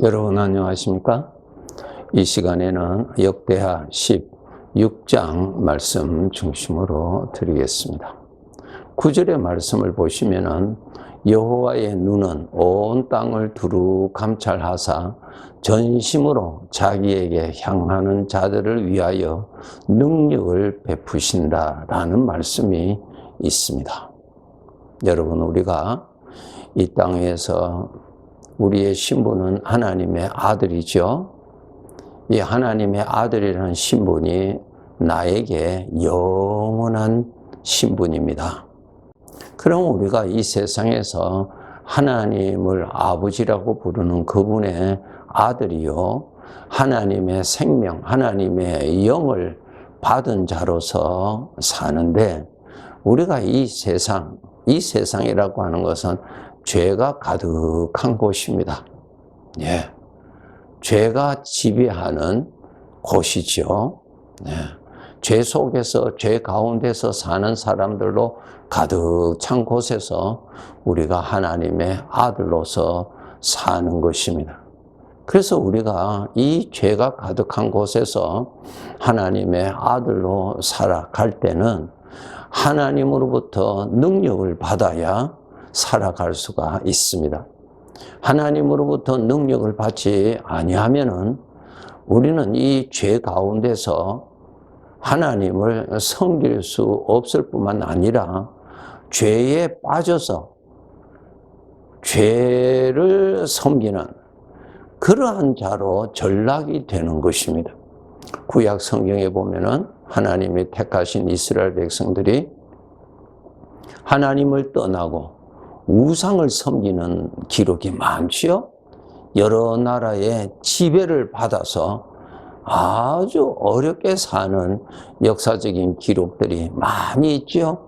여러분 안녕하십니까? 이 시간에는 역대하 16장 말씀 중심으로 드리겠습니다. 9절의 말씀을 보시면은 여호와의 눈은 온 땅을 두루 감찰하사 전심으로 자기에게 향하는 자들을 위하여 능력을 베푸신다라는 말씀이 있습니다. 여러분, 우리가 이 땅에서 우리의 신분은 하나님의 아들이죠. 이 하나님의 아들이라는 신분이 나에게 영원한 신분입니다. 그럼 우리가 이 세상에서 하나님을 아버지라고 부르는 그분의 아들이요, 하나님의 생명, 하나님의 영을 받은 자로서 사는데, 우리가 이 세상이라고 하는 것은 죄가 가득한 곳입니다. 예. 죄가 지배하는 곳이죠. 예. 죄 속에서, 죄 가운데서 사는 사람들로 가득 찬 곳에서 우리가 하나님의 아들로서 사는 것입니다. 그래서 우리가 이 죄가 가득한 곳에서 하나님의 아들로 살아갈 때는 하나님으로부터 능력을 받아야 살아갈 수가 있습니다. 하나님으로부터 능력을 받지 아니하면은 우리는 이 죄 가운데서 하나님을 섬길 수 없을 뿐만 아니라 죄에 빠져서 죄를 섬기는 그러한 자로 전락이 되는 것입니다. 구약 성경에 보면은 하나님이 택하신 이스라엘 백성들이 하나님을 떠나고 우상을 섬기는 기록이 많지요. 여러 나라의 지배를 받아서 아주 어렵게 사는 역사적인 기록들이 많이 있죠.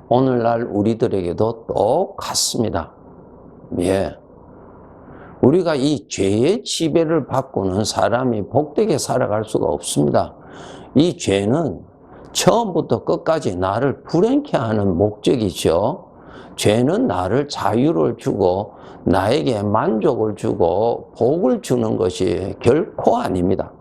오늘날 우리들에게도 똑같습니다. 예. 우리가 이 죄의 지배를 받고는 사람이 복되게 살아갈 수가 없습니다. 이 죄는 처음부터 끝까지 나를 불행케 하는 목적이죠. 죄는 나를 자유를 주고 나에게 만족을 주고 복을 주는 것이 결코 아닙니다.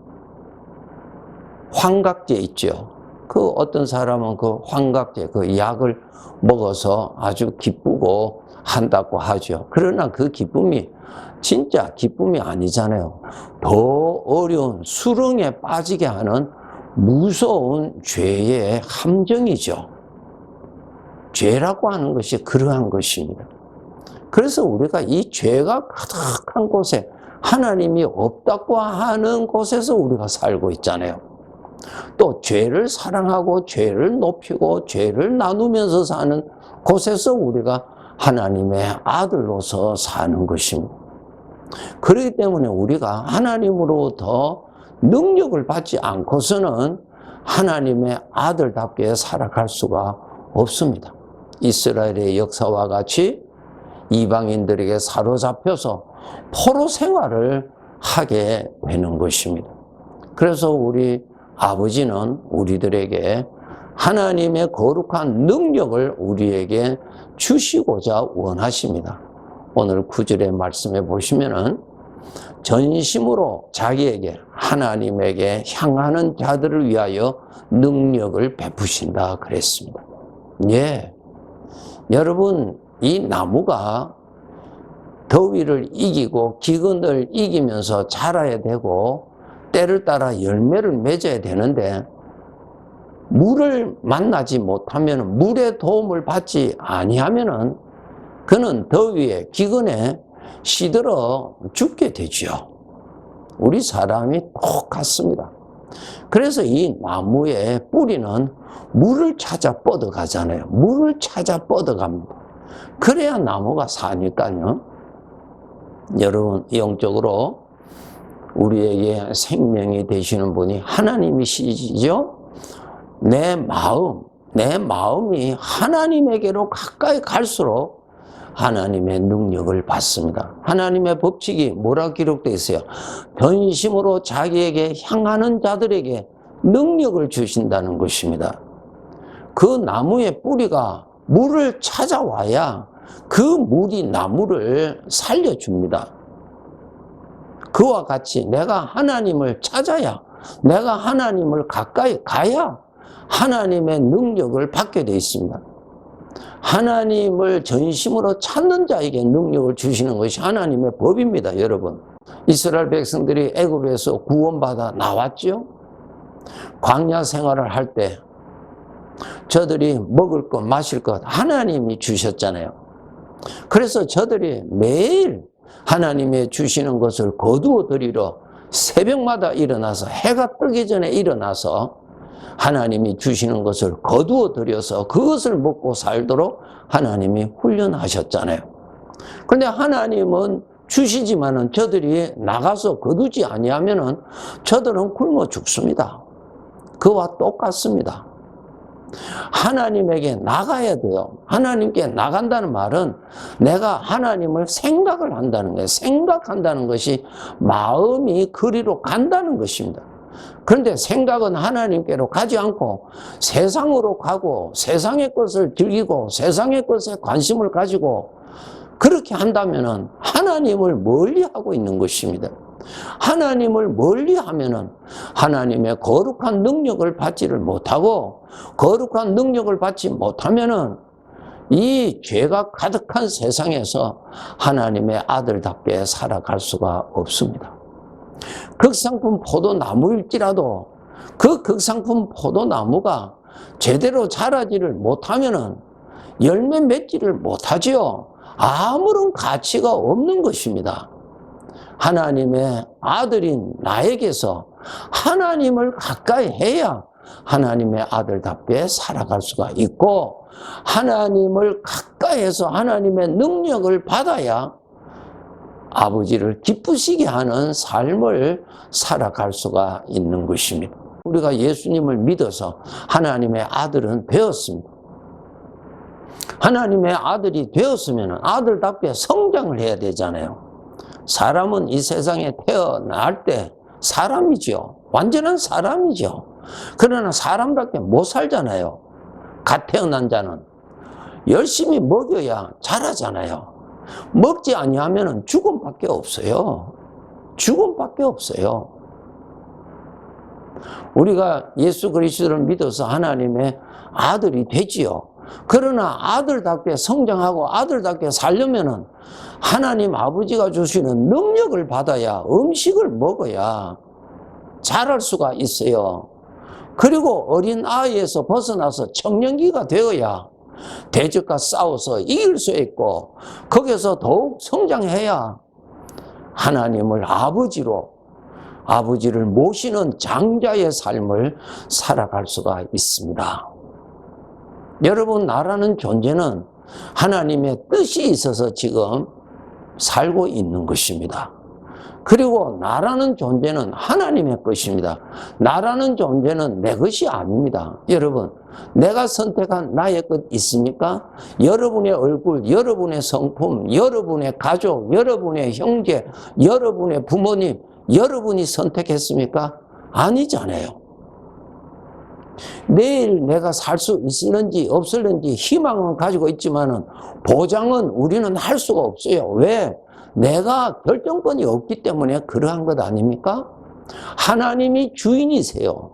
환각제 있죠. 그 어떤 사람은 그 환각제, 그 약을 먹어서 아주 기쁘고 한다고 하죠. 그러나 그 기쁨이 진짜 기쁨이 아니잖아요. 더 어려운 수렁에 빠지게 하는 무서운 죄의 함정이죠. 죄라고 하는 것이 그러한 것입니다. 그래서 우리가 이 죄가 가득한 곳에 하나님이 없다고 하는 곳에서 우리가 살고 있잖아요. 또 죄를 사랑하고 죄를 높이고 죄를 나누면서 사는 곳에서 우리가 하나님의 아들로서 사는 것입니다. 그렇기 때문에 우리가 하나님으로부터 능력을 받지 않고서는 하나님의 아들답게 살아갈 수가 없습니다. 이스라엘의 역사와 같이 이방인들에게 사로잡혀서 포로 생활을 하게 되는 것입니다. 그래서 우리 아버지는 우리들에게 하나님의 거룩한 능력을 우리에게 주시고자 원하십니다. 오늘 9절의 말씀에 보시면은 전심으로 자기에게 하나님에게 향하는 자들을 위하여 능력을 베푸신다 그랬습니다. 예. 여러분, 이 나무가 더위를 이기고 기근을 이기면서 자라야 되고 때를 따라 열매를 맺어야 되는데 물을 만나지 못하면, 물의 도움을 받지 아니하면은 그는 더위에 기근에 시들어 죽게 되죠. 우리 사람이 똑같습니다. 그래서 이 나무의 뿌리는 물을 찾아 뻗어가잖아요. 물을 찾아 뻗어갑니다. 그래야 나무가 사니까요. 여러분, 영적으로 우리에게 생명이 되시는 분이 하나님이시죠. 내 마음이 하나님에게로 가까이 갈수록 하나님의 능력을 받습니다. 하나님의 법칙이 뭐라 기록되어 있어요? 전심으로 자기에게 향하는 자들에게 능력을 주신다는 것입니다. 그 나무의 뿌리가 물을 찾아와야 그 물이 나무를 살려줍니다. 그와 같이 내가 하나님을 찾아야, 내가 하나님을 가까이 가야 하나님의 능력을 받게 되어 있습니다. 하나님을 전심으로 찾는 자에게 능력을 주시는 것이 하나님의 법입니다, 여러분. 이스라엘 백성들이 애굽에서 구원받아 나왔죠. 광야 생활을 할 때 저들이 먹을 것, 마실 것 하나님이 주셨잖아요. 그래서 저들이 매일 하나님이 주시는 것을 거두어 드리러 새벽마다 일어나서, 해가 뜨기 전에 일어나서 하나님이 주시는 것을 거두어 들여서 그것을 먹고 살도록 하나님이 훈련하셨잖아요. 그런데 하나님은 주시지만은 저들이 나가서 거두지 아니하면은 저들은 굶어 죽습니다. 그와 똑같습니다. 하나님에게 나가야 돼요. 하나님께 나간다는 말은 내가 하나님을 생각을 한다는 거예요. 생각한다는 것이 마음이 그리로 간다는 것입니다. 그런데 생각은 하나님께로 가지 않고 세상으로 가고 세상의 것을 즐기고 세상의 것에 관심을 가지고 그렇게 한다면은 하나님을 멀리하고 있는 것입니다. 하나님을 멀리하면은 하나님의 거룩한 능력을 받지를 못하고, 거룩한 능력을 받지 못하면은 이 죄가 가득한 세상에서 하나님의 아들답게 살아갈 수가 없습니다. 극상품 포도나무일지라도 그 극상품 포도나무가 제대로 자라지를 못하면은 열매 맺지를 못하지요. 아무런 가치가 없는 것입니다. 하나님의 아들인 나에게서 하나님을 가까이 해야 하나님의 아들답게 살아갈 수가 있고, 하나님을 가까이해서 하나님의 능력을 받아야 아버지를 기쁘시게 하는 삶을 살아갈 수가 있는 것입니다. 우리가 예수님을 믿어서 하나님의 아들은 되었습니다. 하나님의 아들이 되었으면 아들답게 성장을 해야 되잖아요. 사람은 이 세상에 태어날 때 사람이죠. 완전한 사람이죠. 그러나 사람답게 못 살잖아요. 갓 태어난 자는 열심히 먹여야 자라잖아요. 먹지 아니하면 죽음밖에 없어요. 죽음밖에 없어요. 우리가 예수 그리스도를 믿어서 하나님의 아들이 되지요. 그러나 아들답게 성장하고 아들답게 살려면은 하나님 아버지가 주시는 능력을 받아야, 음식을 먹어야 자랄 수가 있어요. 그리고 어린 아이에서 벗어나서 청년기가 되어야 대적과 싸워서 이길 수 있고, 거기서 더욱 성장해야 하나님을 아버지를 모시는 장자의 삶을 살아갈 수가 있습니다. 여러분, 나라는 존재는 하나님의 뜻이 있어서 지금 살고 있는 것입니다. 그리고 나라는 존재는 하나님의 것입니다. 나라는 존재는 내 것이 아닙니다. 여러분, 내가 선택한 나의 것 있습니까? 여러분의 얼굴, 여러분의 성품, 여러분의 가족, 여러분의 형제, 여러분의 부모님, 여러분이 선택했습니까? 아니잖아요. 내일 내가 살 수 있을는지 없을는지 희망은 가지고 있지만은 보장은 우리는 할 수가 없어요. 왜? 내가 결정권이 없기 때문에 그러한 것 아닙니까? 하나님이 주인이세요.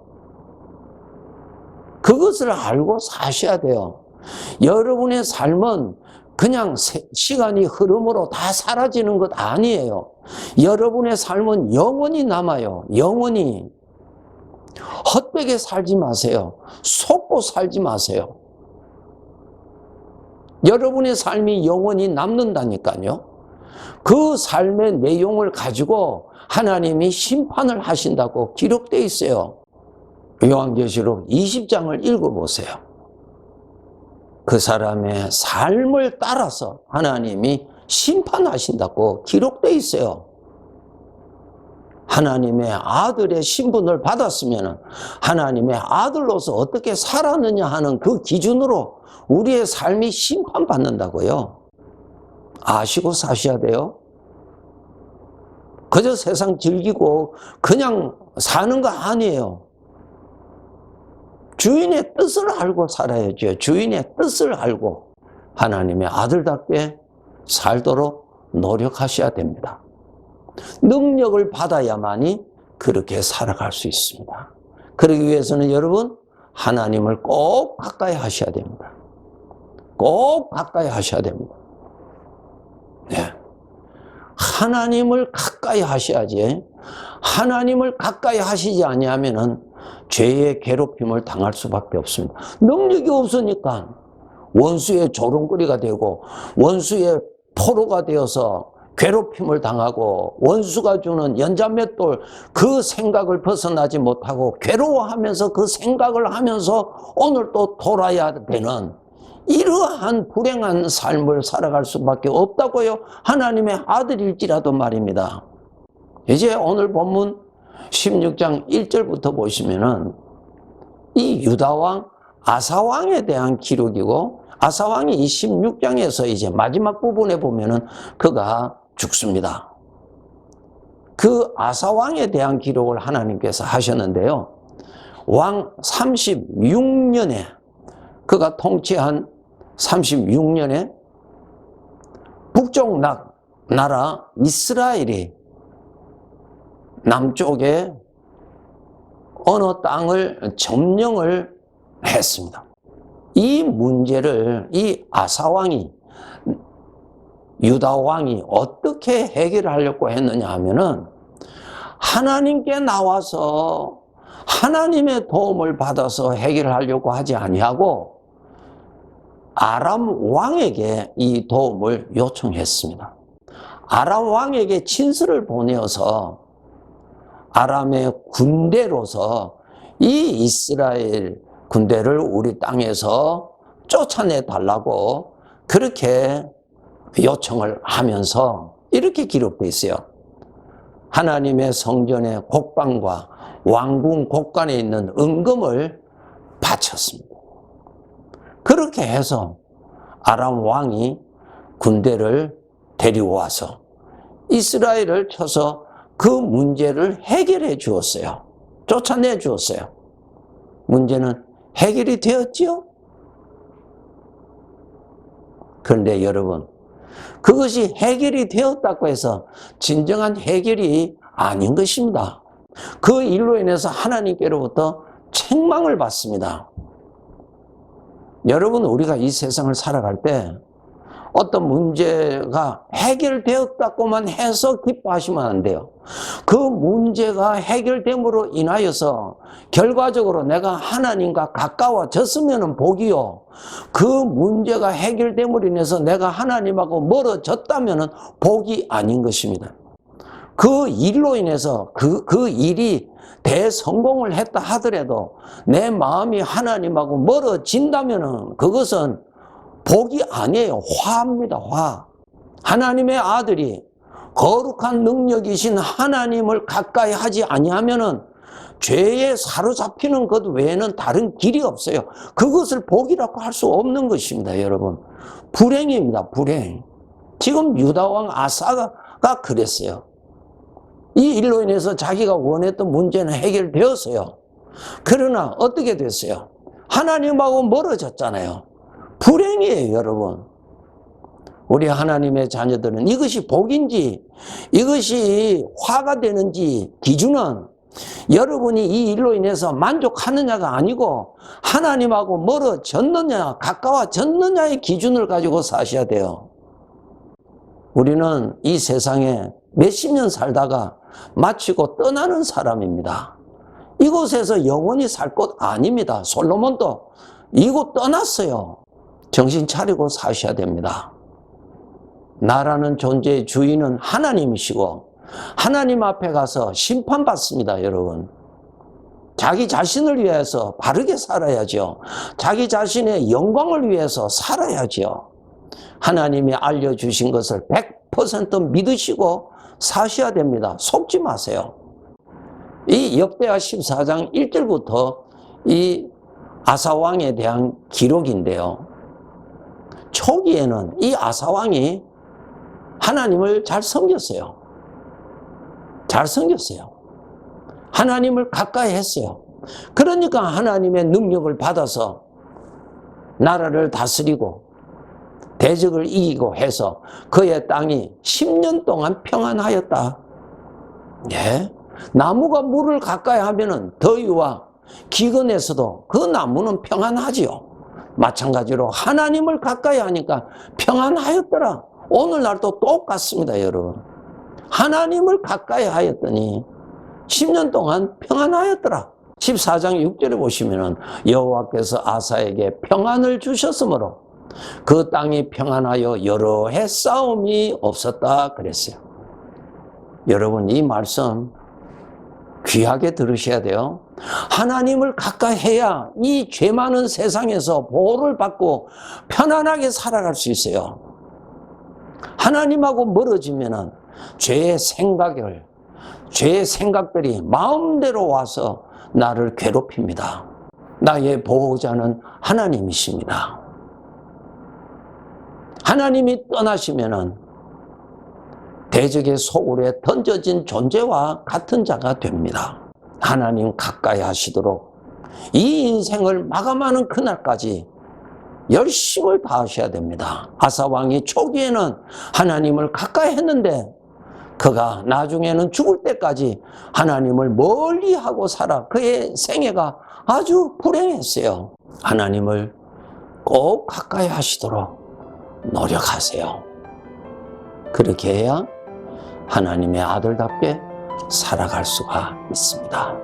그것을 알고 사셔야 돼요. 여러분의 삶은 그냥 시간이 흐름으로 다 사라지는 것 아니에요. 여러분의 삶은 영원히 남아요. 영원히. 헛되게 살지 마세요. 속고 살지 마세요. 여러분의 삶이 영원히 남는다니까요. 그 삶의 내용을 가지고 하나님이 심판을 하신다고 기록되어 있어요. 요한계시록 20장을 읽어보세요. 그 사람의 삶을 따라서 하나님이 심판하신다고 기록되어 있어요. 하나님의 아들의 신분을 받았으면 하나님의 아들로서 어떻게 살았느냐 하는 그 기준으로 우리의 삶이 심판받는다고요. 아시고 사셔야 돼요. 그저 세상 즐기고 그냥 사는 거 아니에요. 주인의 뜻을 알고 살아야죠. 주인의 뜻을 알고 하나님의 아들답게 살도록 노력하셔야 됩니다. 능력을 받아야만이 그렇게 살아갈 수 있습니다. 그러기 위해서는 여러분, 하나님을 꼭 가까이 하셔야 됩니다. 꼭 가까이 하셔야 됩니다. 네. 하나님을 가까이 하셔야지. 하나님을 가까이 하시지 아니하면은 죄의 괴롭힘을 당할 수밖에 없습니다. 능력이 없으니까 원수의 조롱거리가 되고 원수의 포로가 되어서 괴롭힘을 당하고 원수가 주는 연자맷돌 그 생각을 벗어나지 못하고 괴로워하면서 그 생각을 하면서 오늘 또 돌아야 되는 이러한 불행한 삶을 살아갈 수밖에 없다고요. 하나님의 아들일지라도 말입니다. 이제 오늘 본문 16장 1절부터 보시면은 이 유다왕 아사왕에 대한 기록이고, 아사왕이 이 16장에서 이제 마지막 부분에 보면은 그가 죽습니다. 그 아사왕에 대한 기록을 하나님께서 하셨는데요. 왕 36년에 그가 통치한 36년에 북쪽 나라 이스라엘이 남쪽에 어느 땅을 점령을 했습니다. 이 문제를 이 아사왕이, 유다왕이 어떻게 해결하려고 했느냐 하면은 하나님께 나와서 하나님의 도움을 받아서 해결하려고 하지 아니하고 아람 왕에게 이 도움을 요청했습니다. 아람 왕에게 친서를 보내어서 아람의 군대로서 이 이스라엘 군대를 우리 땅에서 쫓아내 달라고 그렇게 요청을 하면서 이렇게 기록되어 있어요. 하나님의 성전의 곡방과 왕궁 곡간에 있는 은금을 바쳤습니다. 그렇게 해서 아람 왕이 군대를 데리고와서 이스라엘을 쳐서 그 문제를 해결해 주었어요. 쫓아내 주었어요. 문제는 해결이 되었지요? 그런데 여러분, 그것이 해결이 되었다고 해서 진정한 해결이 아닌 것입니다. 그 일로 인해서 하나님께로부터 책망을 받습니다. 여러분, 우리가 이 세상을 살아갈 때 어떤 문제가 해결되었다고만 해서 기뻐하시면 안 돼요. 그 문제가 해결됨으로 인하여서 결과적으로 내가 하나님과 가까워졌으면 복이요. 그 문제가 해결됨으로 인해서 내가 하나님하고 멀어졌다면 복이 아닌 것입니다. 그 일로 인해서 그 일이 대성공을 했다 하더라도 내 마음이 하나님하고 멀어진다면 그것은 복이 아니에요. 화입니다. 화. 하나님의 아들이 거룩한 능력이신 하나님을 가까이 하지 아니하면은 죄에 사로잡히는 것 외에는 다른 길이 없어요. 그것을 복이라고 할 수 없는 것입니다, 여러분. 불행입니다, 불행. 지금 유다왕 아사가 그랬어요. 이 일로 인해서 자기가 원했던 문제는 해결되었어요. 그러나 어떻게 됐어요? 하나님하고 멀어졌잖아요. 불행이에요, 여러분. 우리 하나님의 자녀들은 이것이 복인지 이것이 화가 되는지 기준은 여러분이 이 일로 인해서 만족하느냐가 아니고 하나님하고 멀어졌느냐 가까워졌느냐의 기준을 가지고 사셔야 돼요. 우리는 이 세상에 몇십 년 살다가 마치고 떠나는 사람입니다. 이곳에서 영원히 살 것 아닙니다. 솔로몬도 이곳 떠났어요. 정신 차리고 사셔야 됩니다. 나라는 존재의 주인은 하나님이시고 하나님 앞에 가서 심판받습니다, 여러분. 자기 자신을 위해서 바르게 살아야죠. 자기 자신의 영광을 위해서 살아야죠. 하나님이 알려주신 것을 100% 믿으시고 사셔야 됩니다. 속지 마세요. 이 역대하 14장 1절부터 이 아사왕에 대한 기록인데요. 초기에는 이 아사왕이 하나님을 잘 섬겼어요. 잘 섬겼어요. 하나님을 가까이 했어요. 그러니까 하나님의 능력을 받아서 나라를 다스리고 대적을 이기고 해서 그의 땅이 10년 동안 평안하였다. 예. 나무가 물을 가까이 하면은 더위와 기근에서도 그 나무는 평안하지요. 마찬가지로 하나님을 가까이 하니까 평안하였더라. 오늘날도 똑같습니다, 여러분. 하나님을 가까이 하였더니 10년 동안 평안하였더라. 14장 6절에 보시면은 여호와께서 아사에게 평안을 주셨으므로 그 땅이 평안하여 여러 해 싸움이 없었다 그랬어요. 여러분, 이 말씀 귀하게 들으셔야 돼요. 하나님을 가까이 해야 이 죄 많은 세상에서 보호를 받고 편안하게 살아갈 수 있어요. 하나님하고 멀어지면은 죄의 생각들이 마음대로 와서 나를 괴롭힙니다. 나의 보호자는 하나님이십니다. 하나님이 떠나시면은 대적의 소굴에 던져진 존재와 같은 자가 됩니다. 하나님 가까이 하시도록 이 인생을 마감하는 그날까지 열심을 다하셔야 됩니다. 아사 왕이 초기에는 하나님을 가까이 했는데 그가 나중에는 죽을 때까지 하나님을 멀리하고 살아 그의 생애가 아주 불행했어요. 하나님을 꼭 가까이 하시도록 노력하세요. 그렇게 해야 하나님의 아들답게 살아갈 수가 있습니다.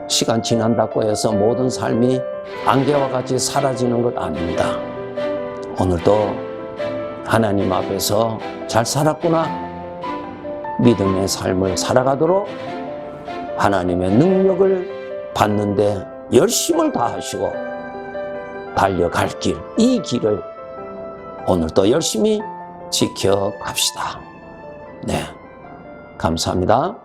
시간 지난다고 해서 모든 삶이 안개와 같이 사라지는 것 아닙니다. 오늘도 하나님 앞에서 잘 살았구나, 믿음의 삶을 살아가도록 하나님의 능력을 받는데 열심을 다하시고 달려갈 길, 이 길을 오늘도 열심히 지켜갑시다. 네, 감사합니다.